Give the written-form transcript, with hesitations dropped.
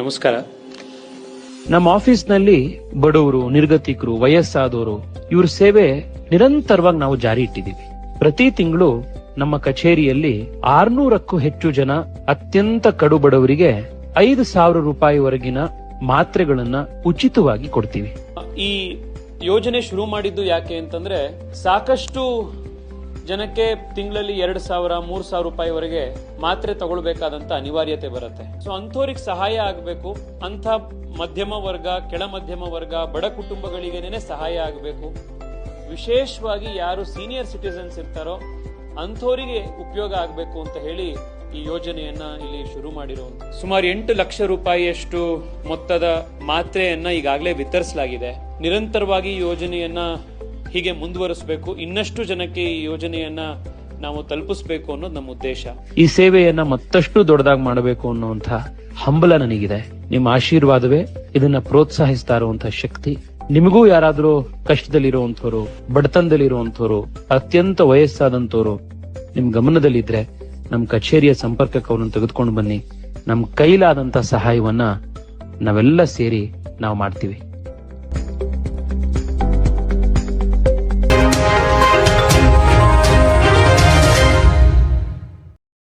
ನಮಸ್ಕಾರ. ನಮ್ಮ ಆಫೀಸ್ನಲ್ಲಿ ಬಡವರು, ನಿರ್ಗತಿಕರು, ವಯಸ್ಸಾದವರು ಇವ್ರ ಸೇವೆ ನಿರಂತರವಾಗಿ ನಾವು ಜಾರಿ ಇಟ್ಟಿದ್ದೀವಿ. ಪ್ರತಿ ತಿಂಗಳು ನಮ್ಮ ಕಚೇರಿಯಲ್ಲಿ 600ಕ್ಕೂ ಹೆಚ್ಚು ಜನ ಅತ್ಯಂತ ಕಡು ಬಡವರಿಗೆ 5,000 ರೂಪಾಯಿವರೆಗಿನ ಮಾತ್ರೆಗಳನ್ನ ಉಚಿತವಾಗಿ ಕೊಡ್ತೀವಿ. ಈ ಯೋಜನೆ ಶುರು ಮಾಡಿದ್ದು ಯಾಕೆ ಅಂತಂದ್ರೆ, ಸಾಕಷ್ಟು ಜನಕ್ಕೆ ತಿಂಗಳಲ್ಲಿ 2,000, 3,000 ರೂಪಾಯಿವರೆಗೆ ಮಾತ್ರೆ ತಗೊಳ್ಬೇಕಾದಂತ ಅನಿವಾರ್ಯತೆ ಬರುತ್ತೆ. ಸೊ ಅಂಥವ್ರಿಗೆ ಸಹಾಯ ಆಗಬೇಕು. ಅಂಥ ಮಧ್ಯಮ ವರ್ಗ, ಕೆಳ ಮಧ್ಯಮ ವರ್ಗ, ಬಡ ಕುಟುಂಬಗಳಿಗೇನೆ ಸಹಾಯ ಆಗಬೇಕು. ವಿಶೇಷವಾಗಿ ಯಾರು ಸೀನಿಯರ್ ಸಿಟಿಸನ್ಸ್ ಇರ್ತಾರೋ ಅಂಥವರಿಗೆ ಉಪಯೋಗ ಆಗಬೇಕು ಅಂತ ಹೇಳಿ ಈ ಯೋಜನೆಯನ್ನ ಇಲ್ಲಿ ಶುರು ಮಾಡಿರುವಂತ. ಸುಮಾರು 8 ಲಕ್ಷ ರೂಪಾಯಿಯಷ್ಟು ಮೊತ್ತದ ಮಾತ್ರೆಯನ್ನ ಈಗಾಗಲೇ ವಿತರಿಸಲಾಗಿದೆ. ನಿರಂತರವಾಗಿ ಈ ಯೋಜನೆಯನ್ನ ಹೀಗೆ ಮುಂದುವರಿಸಬೇಕು. ಇನ್ನಷ್ಟು ಜನಕ್ಕೆ ಈ ಯೋಜನೆಯನ್ನ ನಾವು ತಲುಪಿಸಬೇಕು ಅನ್ನೋದು ನಮ್ಮ ಉದ್ದೇಶ. ಈ ಸೇವೆಯನ್ನ ಮತ್ತಷ್ಟು ದೊಡ್ಡದಾಗಿ ಮಾಡಬೇಕು ಅನ್ನುವಂತ ಹಂಬಲ ನನಗಿದೆ. ನಿಮ್ಮ ಆಶೀರ್ವಾದವೇ ಇದನ್ನ ಪ್ರೋತ್ಸಾಹಿಸ್ತಾ ಇರುವಂತಹ ಶಕ್ತಿ. ನಿಮಗೂ ಯಾರಾದ್ರೂ ಕಷ್ಟದಲ್ಲಿರುವಂತವ್ರು, ಬಡತನದಲ್ಲಿರುವಂತವ್ರು, ಅತ್ಯಂತ ವಯಸ್ಸಾದಂತವ್ರು ನಿಮ್ ಗಮನದಲ್ಲಿದ್ರೆ ನಮ್ ಕಚೇರಿಯ ಸಂಪರ್ಕಕ್ಕೆ ಅವ್ರನ್ನ ತೆಗೆದುಕೊಂಡು ಬನ್ನಿ. ನಮ್ ಕೈಲಾದಂತ ಸಹಾಯವನ್ನ ನಾವೆಲ್ಲ ಸೇರಿ ನಾವು ಮಾಡ್ತೀವಿ.